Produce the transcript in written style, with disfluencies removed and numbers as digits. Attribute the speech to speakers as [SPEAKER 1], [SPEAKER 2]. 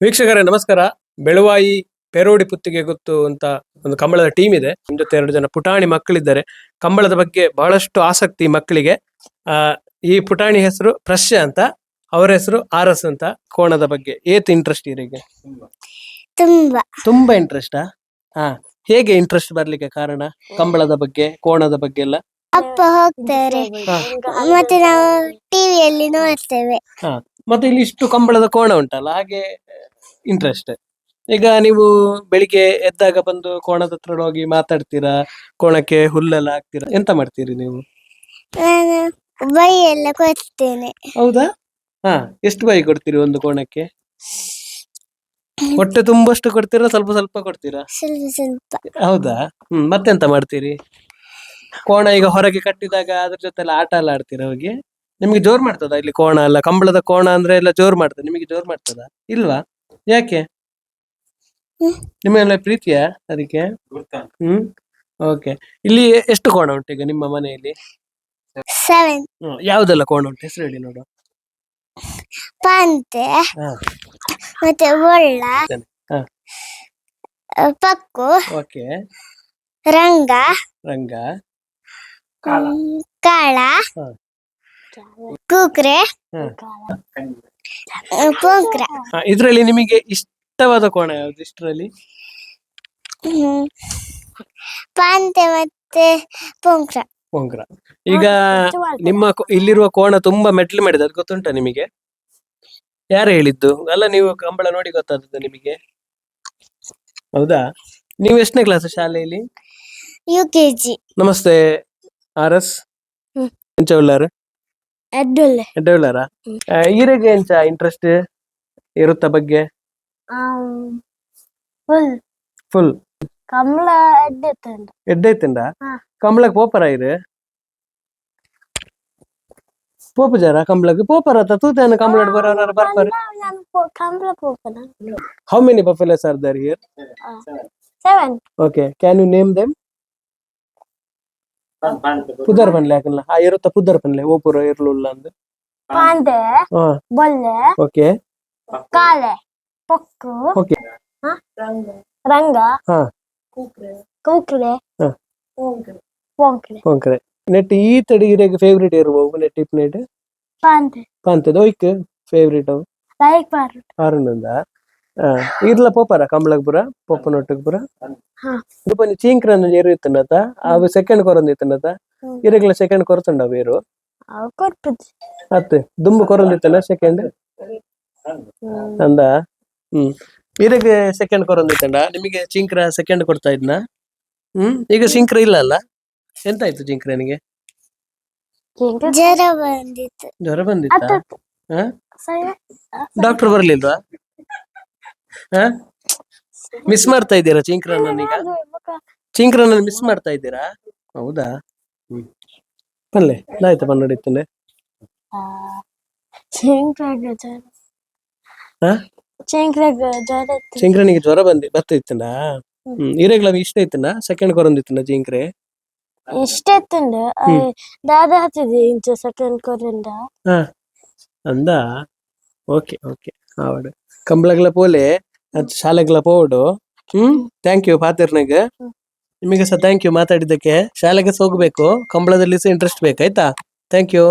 [SPEAKER 1] ವೀಕ್ಷಕರೇ ನಮಸ್ಕಾರ. ಬೆಳುವಾಯಿ ಪೆರೋಡಿ ಪುತ್ತಿಗೆ ಗೊತ್ತು ಅಂತ ಒಂದು ಕಂಬಳದ ಟೀಮ್ ಇದೆ. ನಮ್ಮ ಜೊತೆ 2 ಜನ ಪುಟಾಣಿ ಮಕ್ಕಳಿದ್ದಾರೆ. ಕಂಬಳದ ಬಗ್ಗೆ ಬಹಳಷ್ಟು ಆಸಕ್ತಿ ಮಕ್ಕಳಿಗೆ. ಈ ಪುಟಾಣಿ ಹೆಸರು ಪ್ರಶ್ಯ ಅಂತ, ಅವರ ಹೆಸರು ಆರಸ್ ಅಂತ. ಕೋಣದ ಬಗ್ಗೆ ಏತ್ ಇಂಟ್ರೆಸ್ಟ್ ಇವರಿಗೆ? ತುಂಬಾ ಇಂಟ್ರೆಸ್ಟಾ? ಹೇಗೆ ಇಂಟ್ರೆಸ್ಟ್ ಬರ್ಲಿಕ್ಕೆ ಕಾರಣ? ಕಂಬಳದ ಬಗ್ಗೆ, ಕೋಣದ ಬಗ್ಗೆ ಎಲ್ಲ
[SPEAKER 2] ಅಪ್ಪ ಹೋಗ್ತಾರೆ ಮತ್ತೆ ನಾವು ಟಿವಿಯಲ್ಲಿ ನೋಡ್ತೇವೆ.
[SPEAKER 1] ಮತ್ತೆ ಇಲ್ಲಿ ಇಷ್ಟು ಕಂಬಳದ ಕೋಣ ಉಂಟಲ್ಲ, ಹಾಗೆ ಇಂಟ್ರೆಸ್ಟ್. ಈಗ ನೀವು ಬೆಳಿಗ್ಗೆ ಎದ್ದಾಗ ಬಂದು ಕೋಣದ ಹತ್ರ ಹೋಗಿ ಮಾತಾಡ್ತೀರಾ, ಕೋಣಕ್ಕೆ ಹುಲ್ಲೆಲ್ಲ ಹಾಕ್ತೀರಾ, ಎಂತ ಮಾಡ್ತೀರಿ ನೀವು?
[SPEAKER 2] ನಾನು ಬೈ ಎಲ್ಲ ಕೊಡ್ತೇನೆ.
[SPEAKER 1] ಹೌದಾ? ಎಷ್ಟು ಬೈ ಕೊಡ್ತೀರಿ ಒಂದು ಕೋಣಕ್ಕೆ? ಹೊಟ್ಟೆ ತುಂಬಷ್ಟು ಕೊಡ್ತೀರಾ, ಸ್ವಲ್ಪ ಸ್ವಲ್ಪ ಕೊಡ್ತೀರಾ?
[SPEAKER 2] ಸ್ವಲ್ಪ ಸ್ವಲ್ಪ.
[SPEAKER 1] ಹೌದಾ? ಮತ್ತೆಂತ ಮಾಡ್ತೀರಿ? ಕೋಣ ಈಗ ಹೊರಗೆ ಕಟ್ಟಿದಾಗ ಅದ್ರ ಜೊತೆ ಎಲ್ಲ ಆಟ ಎಲ್ಲ ಆಡ್ತೀರಾ ಹೋಗಿ? ನಿಮ್ಗೆ ಜೋರ್ ಮಾಡ್ತದ ಇಲ್ಲಿ ಕೋಣ ಎಲ್ಲ? ಕಂಬಳದ ಕೋಣ ಅಂದ್ರೆ ಎಲ್ಲ ಜೋರ್ ಮಾಡ್ತದೆ, ನಿಮಗೆ ಜೋರ್ ಮಾಡ್ತದ ಇಲ್ವಾ? ಯಾಕೆ? ನಿಮ್ಮೆಲ್ಲ ಪ್ರೀತಿಯಾ ಅದಕ್ಕೆ? ಓಕೆ. ಇಲ್ಲಿ ಎಷ್ಟು ಕೋಣ ಉಂಟು ಈಗ ನಿಮ್ಮ ಮನೆಯಲ್ಲಿ?
[SPEAKER 2] 7.
[SPEAKER 1] ಯಾವ್ದೆಲ್ಲ ಕೋಣ ಉಂಟು? ಹೆಸರು ಹೇಳಿ ನೋಡು.
[SPEAKER 2] ಪಾಂತೆ ಮತ್ತೆ ಒಳ್ಳ, ಪಕ್ಕು,
[SPEAKER 1] ಓಕೆ,
[SPEAKER 2] ರಂಗ,
[SPEAKER 1] ರಂಗ,
[SPEAKER 2] ಕಾಳ, ಕೂಕ್ರೆ, ಪೋಂಕ್ರ.
[SPEAKER 1] ಇದ್ರಲ್ಲಿ ನಿಮಗೆ ಇಷ್ಟವಾದ ಕೋಣ ಯಾವ್ದು ಇಷ್ಟರಲ್ಲಿ?
[SPEAKER 2] ಪಾಂತೆ ಮತ್ತೆ ಪೋಂಕ್ರ.
[SPEAKER 1] ಪೋಂಕ್ರ. ಈಗ ನಿಮ್ಮ ಇಲ್ಲಿರುವ ಕೋಣ ತುಂಬಾ ಮೆಟ್ಲು ಮಾಡಿದೆ, ಅದು ಗೊತ್ತುಂಟ ನಿಮಗೆ? ಯಾರು ಹೇಳಿದ್ದು? ಅಲ್ಲ, ನೀವು ಕಂಬಳ ನೋಡಿ ಗೊತ್ತಾದದ್ದು ನಿಮಗೆ? ಹೌದಾ? ನೀವು ಎಷ್ಟನೇ ಕ್ಲಾಸ್ ಶಾಲೆಯಲ್ಲಿ?
[SPEAKER 2] UKG.
[SPEAKER 1] ನಮಸ್ತೆ ಆರಸ್. ಎಂಚ ಉಳ್ಳಾರು? ಎಡ್ಡೆ ಉಳ್ಳಾರಾ? ಈರೆಗೆ ಎಂಚ ಇಂಟ್ರೆಸ್ಟ್ ಇರುತ್ತ ಬಗ್ಗೆ? ಫುಲ್
[SPEAKER 2] ಕಂಬಳ
[SPEAKER 1] ಎಡ್ಡೆ ಇತ್ತಂಡ ಕಂಬಳಕ್ಕೆ ಪೋಪರ ಇರು ಪೋಪು ಜರ ಕಂಬಳಕ್ಕೆ ಪೋಪರ ತೂತೇನ ಕಂಬಳ ಬರೋರ ಬರ್ತಾರೆ. How many buffaloes are there here?
[SPEAKER 2] 7.
[SPEAKER 1] Okay, can you name them? ಪುದರ್ ಪನ್ಲೆ ಹಾಕಲ್ಲ ಇರುತ್ತ ಪುದರ್ ಪನ್ಲೆ ಓಪುರ ಇರ್ಲಿಲ್ಲ ಅಂದ್
[SPEAKER 2] ಪಾಂಡೆ, ಬೊಲ್ಲೆ,
[SPEAKER 1] ಓಕೆ,
[SPEAKER 2] ಕಾಳೆ, ಪೊಕ್ಕು,
[SPEAKER 1] ಓಕೆ,
[SPEAKER 2] ರಂಗ, ಕೂಕ್ರೆ, ಪೋಂಕ್ರೆ.
[SPEAKER 1] ನೆಟ್ ಈ ತಡಿ ಇರೆಗೆ ಫೇವರೇಟ್ ಇರ್ಬೋದು ನೆಟ್ ಇಪ್ ನೆಟ್ ಪಾಂತೆ ದೋಯ್ಕ್ ಫೇವರೇಟ್ ಅವು
[SPEAKER 2] ಲೈಕ್
[SPEAKER 1] ಆರುಂದ ಇರ್ಲ ಪೋಪರ ಕಂಬಳಗ್ ಪುರ ಪೊಪ್ಪನೊಟ್ಟಿಗೆ ಪುರ ದುಪನಿ ಚೀಂಕ್ರನ್ನ ಏರು ಇತ್ತಂಡತ ಅವು ಸೆಕೆಂಡ್ ಕೊರಂದ್ ಇತ್ತಂಡತ ಇರೆಗ್ಲ ಸೆಕೆಂಡ್ ಕೊರತುಂಡ ಬೇರು ಅತ್ತೆ ದುಂಬು ಕೊರಂದ್ ಇತ್ತಲ್ಲ ಸೆಕೆಂಡ್ ಅಂದ ಇರೆಗೆ ಸೆಕೆಂಡ್ ಕೊರಂದ್ ಇತ್ತಂಡ ನಿಮಗೆ ಚಿಂಕ್ರ ಸೆಕೆಂಡ್ ಕೊಡ್ತಾ ಇದ್ನ. ಈಗ ಚಿಂಕ್ರ ಇಲ್ಲ ಅಲ್ಲ, ಎಂತ ಆಯ್ತು ಚಿಂಕ್ರನಿಗೆ? ಜ್ವರ ಬಂದಿತ್ತ? ಡಾಕ್ಟರ್ ಬರ್ಲಿಲ್ವಾ? ಮಿಸ್ ಮಾಡ್ತಾ ಇದ್ದೀರಾ ಚಿಂಕ್ರನ್ನ? ಈಗ ಚಿಂಕ್ರನ್ನ ಮಿಸ್ ಮಾಡ್ತಾ ಇದ್ದೀರಾ? ಹೌದಾ? ಪಲ್ಲೆ ಆಯ್ತಾ ಪನ್ನಡಿತ್ತಂಡೆ ಚಿಂಕ್ರನಿಗೆ ಜ್ವರ ಬರ್ತಿತ್ತಂಡ. ಇರೆಗ್ಲ ಇಷ್ಟ ಇತ್ತಂಡ ಸೆಕೆಂಡ್ ಕೊರಂದಿತ್ತಂಡ ಚಿಂಕ್ರೆ
[SPEAKER 2] ಇಷ್ಟ ಇತ್ತಂಡ ದಾದ ಹತ್ತಿದೆ ಇಂಚ ಸೆಕೆಂಡ್ ಕೊರಿಂದ
[SPEAKER 1] ಅಂದ. ಓಕೆ ಓಕೆ, ಆವಡ್ ಕಂಬಳಗ್ಲ ಪೋಲೆ ಶಾಲೆಗ್ಲ ಪೋಡು. Thank you ಪಾತಿರ್ನಾಗ. ನಿಮಗೆ ಸಹ ಥ್ಯಾಂಕ್ ಯು ಮಾತಾಡಿದ್ದಕ್ಕೆ. ಶಾಲೆಗೆ ಹೋಗ್ಬೇಕು, ಕಂಬಳದಲ್ಲಿ ಸಹ ಇಂಟ್ರೆಸ್ಟ್ ಬೇಕಾಯ್ತಾ? Thank you.